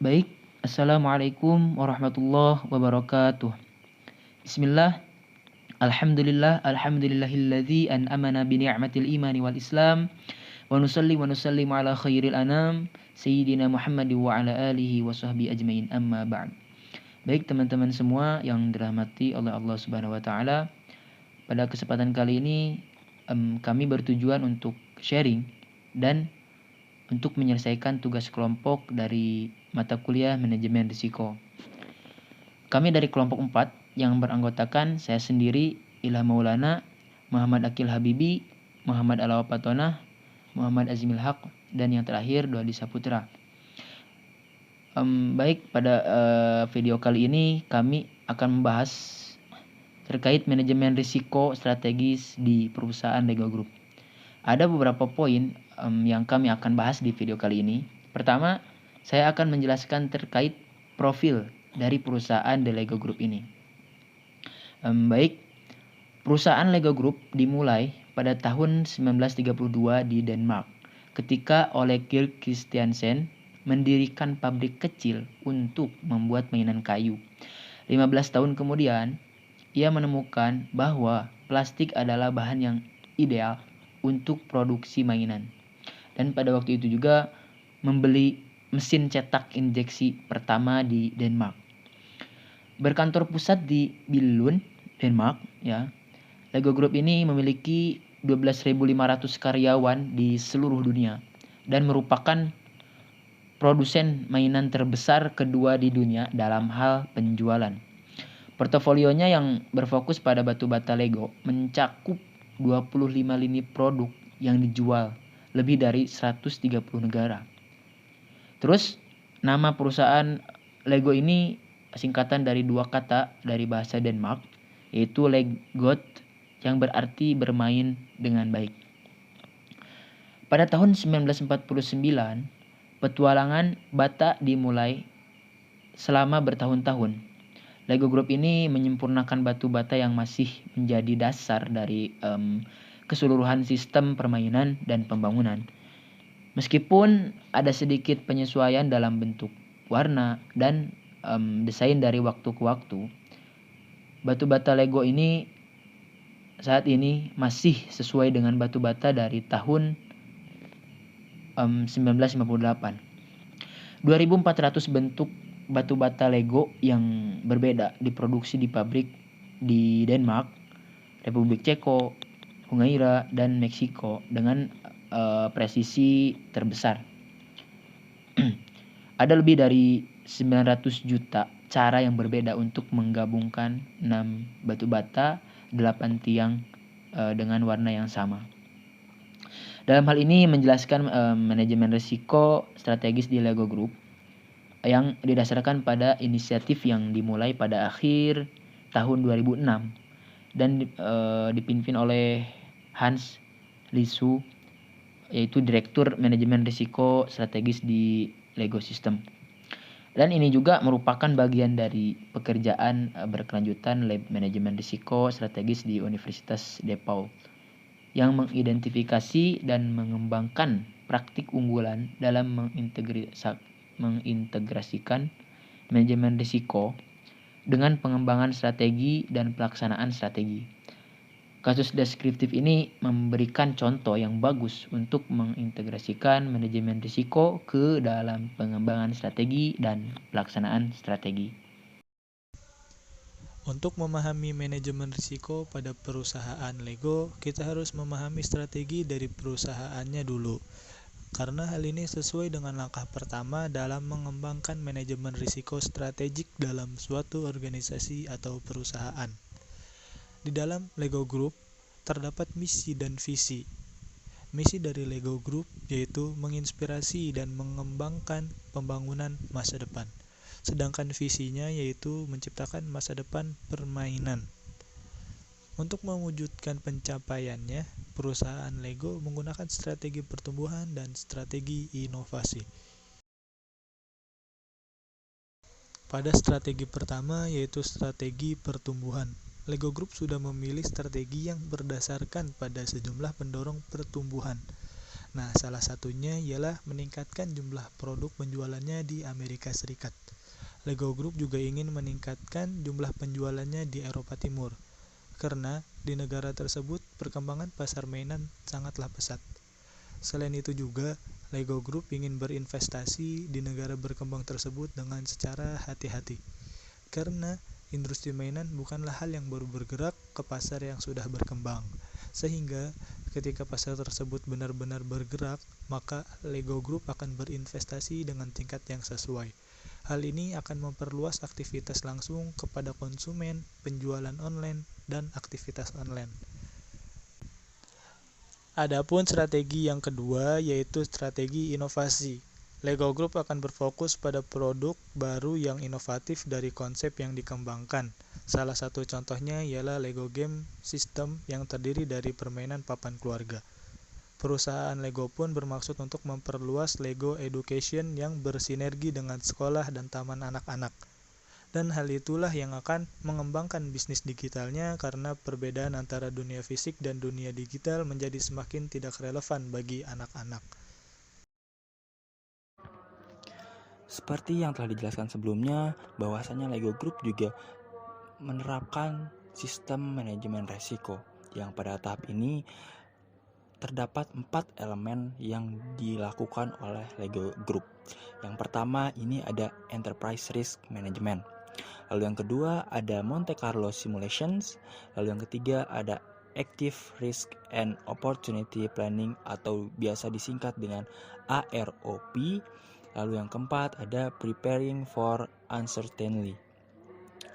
Baik, Assalamualaikum warahmatullahi wabarakatuh. Bismillah, alhamdulillahilladzi an'amana bi ni'matil imani wal islam, wa nusalli wa nusallimu ala khairil anam, sayyidina Muhammad wa ala alihi wa sahbihi ajmain, amma ba'd. Baik teman-teman semua yang dirahmati oleh Allah Subhanahu wa taala, pada kesempatan kali ini kami bertujuan untuk sharing dan untuk menyelesaikan tugas kelompok dari mata kuliah manajemen risiko. Kami dari kelompok 4 yang beranggotakan saya sendiri, Ilham Maulana, Muhammad Akil Habibi, Muhammad Alawa Patonah, Muhammad Azimil Haq, dan yang terakhir Doadi Saputra. Baik, pada video kali ini kami akan membahas terkait manajemen risiko strategis di perusahaan Lego Group. Ada beberapa poin yang kami akan bahas di video kali ini. Pertama, saya akan menjelaskan terkait profil dari perusahaan The Lego Group ini. Baik, perusahaan Lego Group dimulai pada tahun 1932 di Denmark ketika Ole Kirk Christiansen mendirikan pabrik kecil untuk membuat mainan kayu. 15 tahun kemudian, ia menemukan bahwa plastik adalah bahan yang ideal untuk produksi mainan. Dan pada waktu itu juga membeli mesin cetak injeksi pertama di Denmark. Berkantor pusat di Billund, Denmark, ya. Lego Group ini memiliki 12.500 karyawan di seluruh dunia dan merupakan produsen mainan terbesar kedua di dunia dalam hal penjualan. Portofolionya yang berfokus pada batu bata Lego mencakup 25 lini produk yang dijual lebih dari 130 negara. Terus, nama perusahaan Lego ini singkatan dari dua kata dari bahasa Denmark, yaitu Legot yang berarti bermain dengan baik. Pada tahun 1949, petualangan bata dimulai selama bertahun-tahun. Lego Group ini menyempurnakan batu bata yang masih menjadi dasar dari keseluruhan sistem permainan dan pembangunan. Meskipun ada sedikit penyesuaian dalam bentuk, warna, dan desain dari waktu ke waktu, batu bata Lego ini saat ini masih sesuai dengan batu bata dari tahun 1958. 2.400 bentuk batu bata Lego yang berbeda diproduksi di pabrik di Denmark, Republik Ceko, Hungaria, dan Meksiko dengan presisi terbesar. Ada lebih dari 900 juta cara yang berbeda untuk menggabungkan 6 batu bata 8 tiang dengan warna yang sama. Dalam hal ini menjelaskan manajemen risiko strategis di Lego Group yang didasarkan pada inisiatif yang dimulai pada akhir tahun 2006 dan dipimpin oleh Hans Lisu, yaitu Direktur Manajemen Risiko Strategis di Lego System. Dan ini juga merupakan bagian dari pekerjaan berkelanjutan Lab Manajemen Risiko Strategis di Universitas DePaul yang mengidentifikasi dan mengembangkan praktik unggulan dalam mengintegrasikan manajemen risiko dengan pengembangan strategi dan pelaksanaan strategi. Kasus deskriptif ini memberikan contoh yang bagus untuk mengintegrasikan manajemen risiko ke dalam pengembangan strategi dan pelaksanaan strategi. Untuk memahami manajemen risiko pada perusahaan Lego, kita harus memahami strategi dari perusahaannya dulu. Karena hal ini sesuai dengan langkah pertama dalam mengembangkan manajemen risiko strategik dalam suatu organisasi atau perusahaan. Di dalam Lego Group terdapat misi dan visi. Misi dari Lego Group yaitu menginspirasi dan mengembangkan pembangunan masa depan. Sedangkan visinya yaitu menciptakan masa depan permainan. Untuk mewujudkan pencapaiannya, perusahaan Lego menggunakan strategi pertumbuhan dan strategi inovasi. Pada strategi pertama yaitu strategi pertumbuhan, Lego Group sudah memilih strategi yang berdasarkan pada sejumlah pendorong pertumbuhan. Nah, salah satunya ialah meningkatkan jumlah produk penjualannya di Amerika Serikat. Lego Group juga ingin meningkatkan jumlah penjualannya di Eropa Timur, karena di negara tersebut perkembangan pasar mainan sangatlah pesat. Selain itu juga, Lego Group ingin berinvestasi di negara berkembang tersebut dengan secara hati-hati, karena industri mainan bukanlah hal yang baru bergerak ke pasar yang sudah berkembang. Sehingga ketika pasar tersebut benar-benar bergerak, maka Lego Group akan berinvestasi dengan tingkat yang sesuai. Hal ini akan memperluas aktivitas langsung kepada konsumen, penjualan online, dan aktivitas online. Adapun strategi yang kedua yaitu strategi inovasi. Lego Group akan berfokus pada produk baru yang inovatif dari konsep yang dikembangkan. Salah satu contohnya ialah Lego Game System yang terdiri dari permainan papan keluarga. Perusahaan Lego pun bermaksud untuk memperluas Lego Education yang bersinergi dengan sekolah dan taman anak-anak. Dan hal itulah yang akan mengembangkan bisnis digitalnya karena perbedaan antara dunia fisik dan dunia digital menjadi semakin tidak relevan bagi anak-anak. Seperti yang telah dijelaskan sebelumnya, bahwasanya Lego Group juga menerapkan sistem manajemen resiko yang pada tahap ini terdapat 4 elemen yang dilakukan oleh Lego Group. Yang pertama ini ada Enterprise Risk Management. Lalu yang kedua ada Monte Carlo Simulations. Lalu yang ketiga ada Active Risk and Opportunity Planning atau biasa disingkat dengan AROP. Lalu yang keempat ada Preparing for Uncertainty,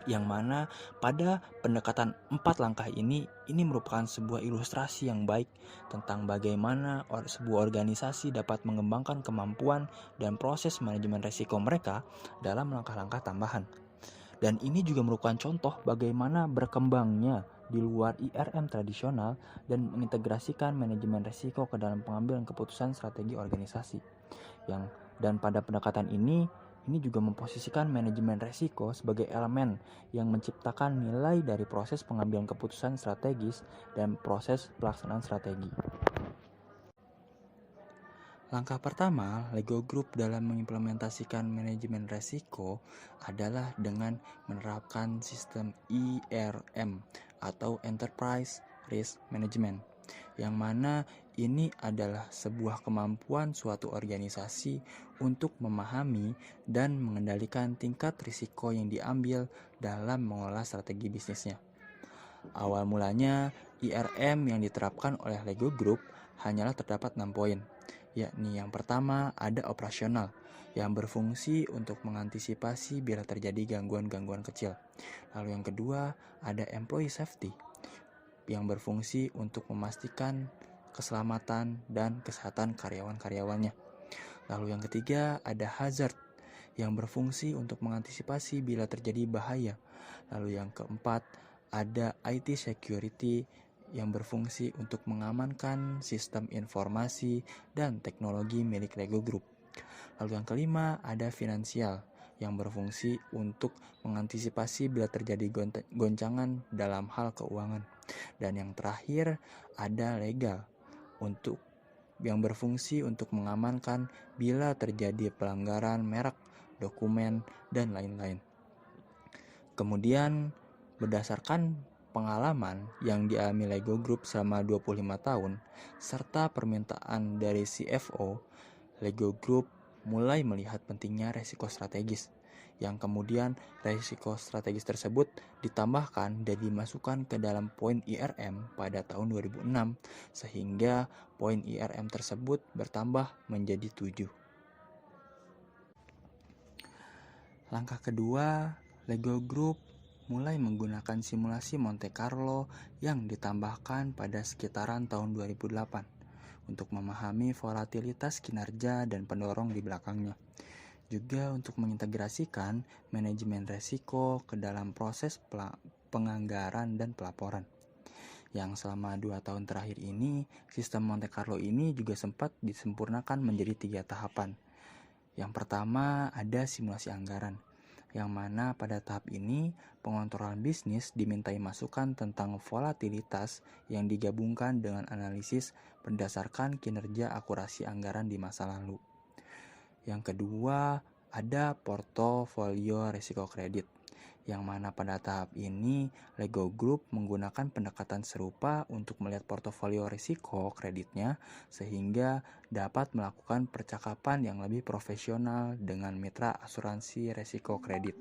yang mana pada pendekatan 4 langkah ini merupakan sebuah ilustrasi yang baik tentang bagaimana sebuah organisasi dapat mengembangkan kemampuan dan proses manajemen risiko mereka dalam langkah-langkah tambahan. Dan ini juga merupakan contoh bagaimana berkembangnya di luar IRM tradisional dan mengintegrasikan manajemen risiko ke dalam pengambilan keputusan strategi organisasi. Dan pada pendekatan ini juga memposisikan manajemen risiko sebagai elemen yang menciptakan nilai dari proses pengambilan keputusan strategis dan proses pelaksanaan strategi. Langkah pertama Lego Group dalam mengimplementasikan manajemen risiko adalah dengan menerapkan sistem IRM atau Enterprise Risk Management, yang mana ini adalah sebuah kemampuan suatu organisasi untuk memahami dan mengendalikan tingkat risiko yang diambil dalam mengelola strategi bisnisnya. Awal mulanya, IRM yang diterapkan oleh Lego Group hanyalah terdapat 6 poin, yakni yang pertama ada operasional, yang berfungsi untuk mengantisipasi bila terjadi gangguan-gangguan kecil. Lalu yang kedua ada employee safety, yang berfungsi untuk memastikan keselamatan dan kesehatan karyawan-karyawannya. Lalu yang ketiga ada hazard, yang berfungsi untuk mengantisipasi bila terjadi bahaya. Lalu yang keempat ada IT security, yang berfungsi untuk mengamankan sistem informasi dan teknologi milik Lego Group. Lalu yang kelima ada finansial, yang berfungsi untuk mengantisipasi bila terjadi goncangan dalam hal keuangan. Dan yang terakhir ada legal, yang berfungsi untuk mengamankan bila terjadi pelanggaran merek, dokumen, dan lain-lain. Kemudian berdasarkan pengalaman yang dialami Lego Group selama 25 tahun serta permintaan dari CFO, Lego Group mulai melihat pentingnya resiko strategis, yang kemudian resiko strategis tersebut ditambahkan dan dimasukkan ke dalam poin IRM pada tahun 2006 sehingga poin IRM tersebut bertambah menjadi 7. Langkah kedua, Lego Group mulai menggunakan simulasi Monte Carlo yang ditambahkan pada sekitaran tahun 2008 untuk memahami volatilitas kinerja dan pendorong di belakangnya. Juga untuk mengintegrasikan manajemen risiko ke dalam proses penganggaran dan pelaporan. Yang selama 2 tahun terakhir ini, sistem Monte Carlo ini juga sempat disempurnakan menjadi 3 tahapan. Yang pertama ada simulasi anggaran, yang mana pada tahap ini pengontrolan bisnis dimintai masukan tentang volatilitas yang digabungkan dengan analisis berdasarkan kinerja akurasi anggaran di masa lalu. Yang kedua, ada portofolio risiko kredit, yang mana pada tahap ini Lego Group menggunakan pendekatan serupa untuk melihat portofolio risiko kreditnya sehingga dapat melakukan percakapan yang lebih profesional dengan mitra asuransi risiko kredit.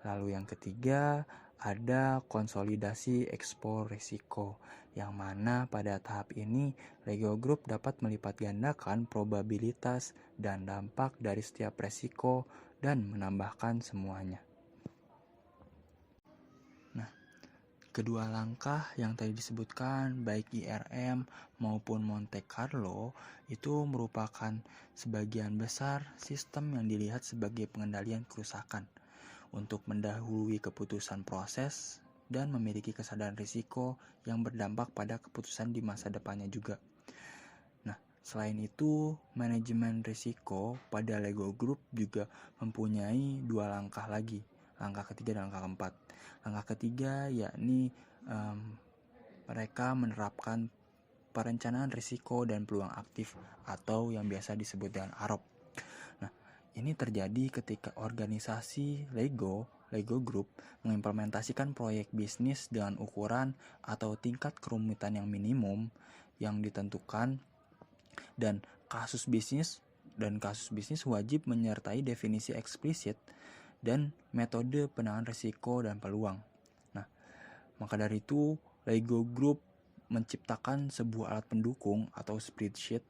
Lalu yang ketiga, ada konsolidasi ekspor risiko, yang mana pada tahap ini Lego Group dapat melipat gandakan probabilitas dan dampak dari setiap risiko dan menambahkan semuanya. Nah, kedua langkah yang tadi disebutkan baik IRM maupun Monte Carlo itu merupakan sebagian besar sistem yang dilihat sebagai pengendalian kerusakan untuk mendahului keputusan proses dan memiliki kesadaran risiko yang berdampak pada keputusan di masa depannya juga. Nah, selain itu, manajemen risiko pada Lego Group juga mempunyai dua langkah lagi, langkah ketiga dan langkah keempat. Langkah ketiga yakni mereka menerapkan perencanaan risiko dan peluang aktif atau yang biasa disebut dengan AROP. Ini terjadi ketika organisasi Lego Group mengimplementasikan proyek bisnis dengan ukuran atau tingkat kerumitan yang minimum yang ditentukan dan kasus bisnis wajib menyertai definisi eksplisit dan metode penanganan risiko dan peluang. Nah, maka dari itu Lego Group menciptakan sebuah alat pendukung atau spreadsheet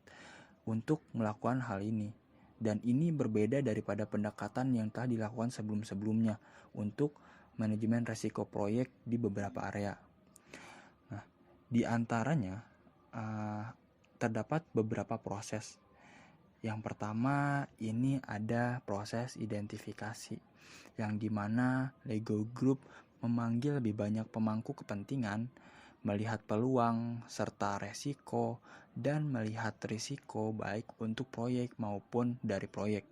untuk melakukan hal ini. Dan ini berbeda daripada pendekatan yang telah dilakukan sebelum-sebelumnya untuk manajemen risiko proyek di beberapa area. Nah, di antaranya terdapat beberapa proses. Yang pertama ini ada proses identifikasi, yang dimana Lego Group memanggil lebih banyak pemangku kepentingan, melihat peluang serta resiko, dan melihat risiko baik untuk proyek maupun dari proyek,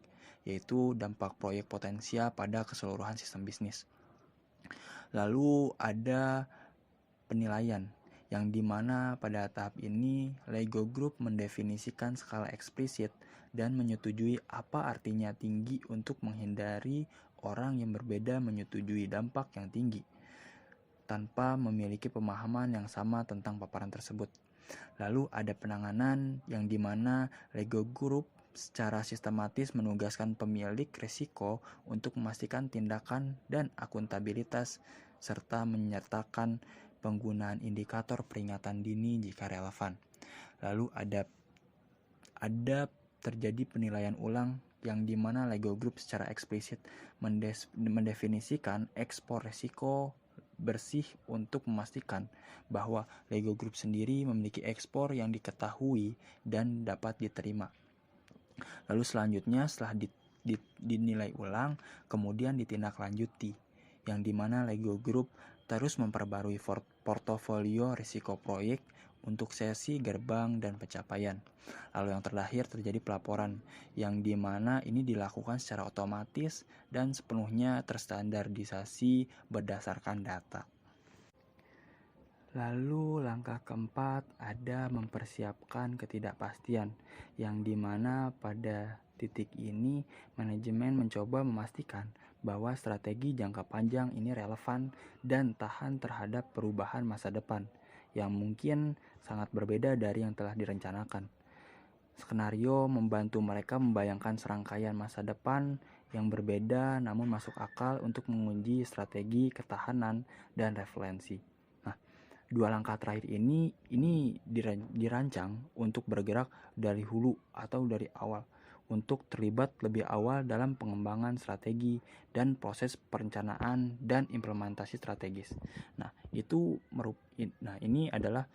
yaitu dampak proyek potensial pada keseluruhan sistem bisnis. Lalu ada penilaian, yang dimana pada tahap ini Lego Group mendefinisikan skala eksplisit dan menyetujui apa artinya tinggi untuk menghindari orang yang berbeda menyetujui dampak yang tinggi tanpa memiliki pemahaman yang sama tentang paparan tersebut. Lalu ada penanganan, yang dimana Lego Group secara sistematis menugaskan pemilik risiko untuk memastikan tindakan dan akuntabilitas serta menyertakan penggunaan indikator peringatan dini jika relevan. Lalu ada terjadi penilaian ulang, yang dimana Lego Group secara eksplisit mendefinisikan ekspor risiko bersih untuk memastikan bahwa Lego Group sendiri memiliki ekspor yang diketahui dan dapat diterima. Lalu selanjutnya setelah dinilai ulang, kemudian ditindaklanjuti, yang dimana Lego Group terus memperbarui portofolio risiko proyek untuk sesi, gerbang, dan pencapaian. Lalu yang terakhir terjadi pelaporan, yang dimana ini dilakukan secara otomatis dan sepenuhnya terstandarisasi berdasarkan data. Lalu langkah keempat ada mempersiapkan ketidakpastian, yang dimana pada titik ini manajemen mencoba memastikan bahwa strategi jangka panjang ini relevan dan tahan terhadap perubahan masa depan yang mungkin sangat berbeda dari yang telah direncanakan. Skenario membantu mereka membayangkan serangkaian masa depan yang berbeda namun masuk akal untuk menguji strategi ketahanan dan referensi. Nah, dua langkah terakhir ini dirancang untuk bergerak dari hulu atau dari awal, untuk terlibat lebih awal dalam pengembangan strategi dan proses perencanaan dan implementasi strategis. Nah, ini adalah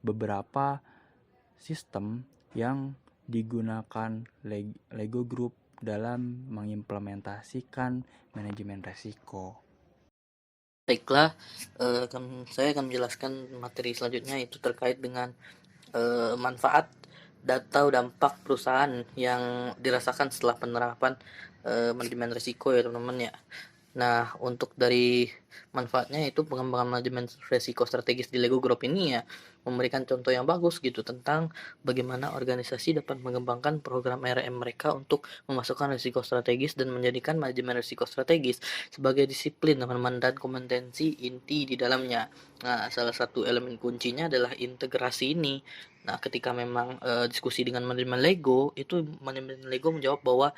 beberapa sistem yang digunakan Lego Group dalam mengimplementasikan manajemen risiko. Baiklah, saya akan menjelaskan materi selanjutnya, itu terkait dengan manfaat data dampak perusahaan yang dirasakan setelah penerapan manajemen risiko ya teman-teman ya. Nah, untuk dari manfaatnya itu pengembangan manajemen risiko strategis di Lego Group ini ya memberikan contoh yang bagus gitu tentang bagaimana organisasi dapat mengembangkan program RM mereka untuk memasukkan risiko strategis dan menjadikan manajemen risiko strategis sebagai disiplin teman-teman dan kompetensi inti di dalamnya. Nah, salah satu elemen kuncinya adalah integrasi ini. Nah, ketika memang diskusi dengan manajemen Lego, itu manajemen Lego menjawab bahwa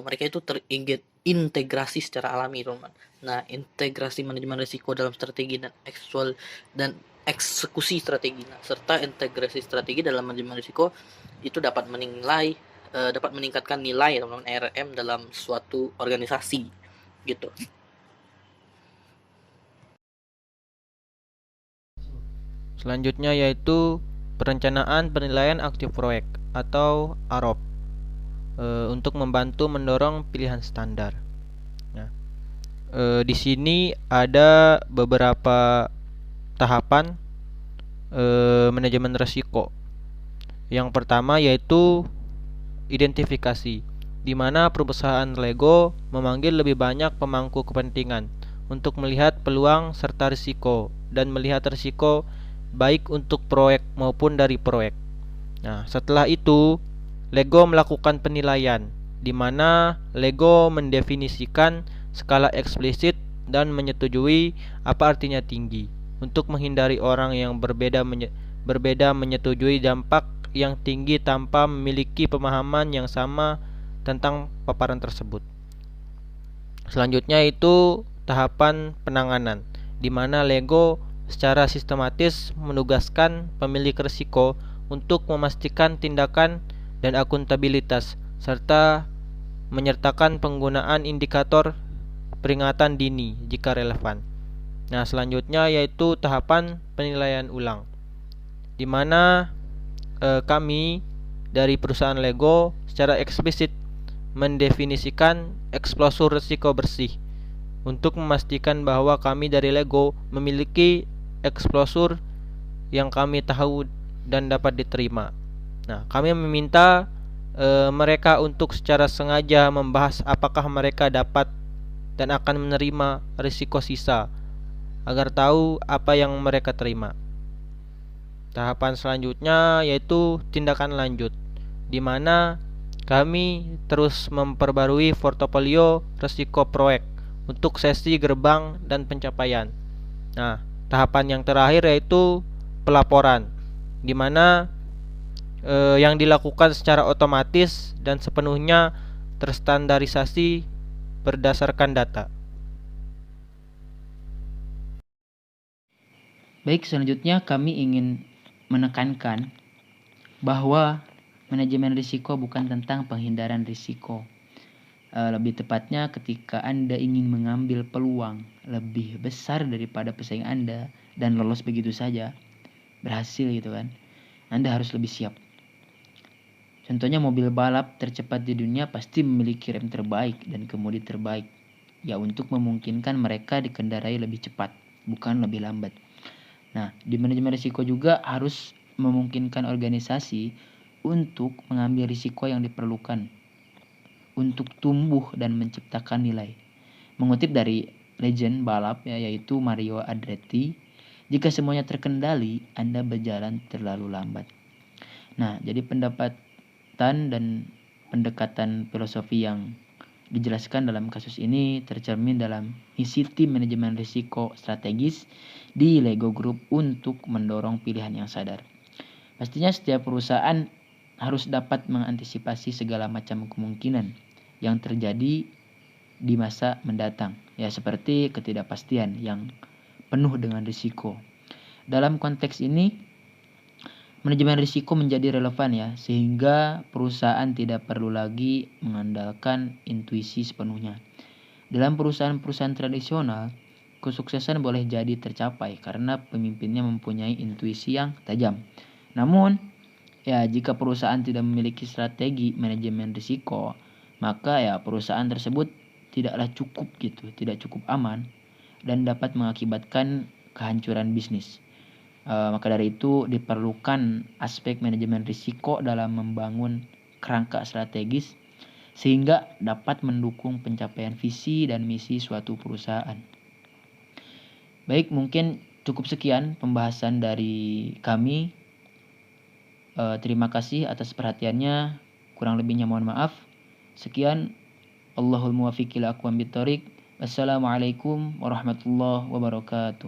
mereka itu terintegrasi secara alami, teman-teman. Nah, integrasi manajemen risiko dalam strategi dan eksekusi strategi, serta integrasi strategi dalam manajemen risiko itu dapat dapat meningkatkan nilai teman-teman RM dalam suatu organisasi gitu. Selanjutnya yaitu perencanaan penilaian aktif proyek atau AROP untuk membantu mendorong pilihan standar. Nah, di sini ada beberapa tahapan manajemen risiko. Yang pertama yaitu identifikasi, di mana perusahaan Lego memanggil lebih banyak pemangku kepentingan untuk melihat peluang serta risiko dan melihat risiko baik untuk proyek maupun dari proyek. Nah, setelah itu Lego melakukan penilaian, di mana Lego mendefinisikan skala eksplisit dan menyetujui apa artinya tinggi untuk menghindari orang yang berbeda menyetujui dampak yang tinggi tanpa memiliki pemahaman yang sama tentang paparan tersebut. Selanjutnya itu tahapan penanganan, di mana Lego secara sistematis menugaskan pemilik risiko untuk memastikan tindakan dan akuntabilitas serta menyertakan penggunaan indikator peringatan dini jika relevan. Nah, selanjutnya yaitu tahapan penilaian ulang, di mana kami dari perusahaan Lego secara eksplisit mendefinisikan eksplosur risiko bersih untuk memastikan bahwa kami dari Lego memiliki eksplosur yang kami tahu dan dapat diterima. Nah, kami meminta mereka untuk secara sengaja membahas apakah mereka dapat dan akan menerima risiko sisa agar tahu apa yang mereka terima. Tahapan selanjutnya yaitu tindakan lanjut, di mana kami terus memperbarui portofolio risiko proyek untuk sesi gerbang dan pencapaian. Nah, tahapan yang terakhir yaitu pelaporan, di mana yang dilakukan secara otomatis dan sepenuhnya terstandarisasi berdasarkan data. Baik, selanjutnya kami ingin menekankan bahwa manajemen risiko bukan tentang penghindaran risiko. Lebih tepatnya ketika Anda ingin mengambil peluang lebih besar daripada pesaing Anda dan lolos begitu saja, berhasil gitu kan, Anda harus lebih siap. Contohnya mobil balap tercepat di dunia pasti memiliki rem terbaik dan kemudi terbaik, ya untuk memungkinkan mereka dikendarai lebih cepat, bukan lebih lambat. Nah, di manajemen risiko juga harus memungkinkan organisasi untuk mengambil risiko yang diperlukan untuk tumbuh dan menciptakan nilai. Mengutip dari legend balap ya, yaitu Mario Andretti, jika semuanya terkendali, Anda berjalan terlalu lambat. Nah, jadi pendapatan dan pendekatan filosofi yang dijelaskan dalam kasus ini tercermin dalam misi tim manajemen risiko strategis di Lego Group untuk mendorong pilihan yang sadar. Pastinya setiap perusahaan harus dapat mengantisipasi segala macam kemungkinan yang terjadi di masa mendatang, ya seperti ketidakpastian yang penuh dengan risiko. Dalam konteks ini, manajemen risiko menjadi relevan ya, sehingga perusahaan tidak perlu lagi mengandalkan intuisi sepenuhnya. Dalam perusahaan-perusahaan tradisional, kesuksesan boleh jadi tercapai karena pemimpinnya mempunyai intuisi yang tajam. Namun, ya jika perusahaan tidak memiliki strategi manajemen risiko, maka ya perusahaan tersebut tidaklah cukup gitu, tidak cukup aman dan dapat mengakibatkan kehancuran bisnis. Maka dari itu diperlukan aspek manajemen risiko dalam membangun kerangka strategis sehingga dapat mendukung pencapaian visi dan misi suatu perusahaan. Baik, mungkin cukup sekian pembahasan dari kami. Terima kasih atas perhatiannya. Kurang lebihnya mohon maaf. Sekian. Allahul muwaffiq ila aqwamit thoriq. Wassalamualaikum warahmatullahi wabarakatuh.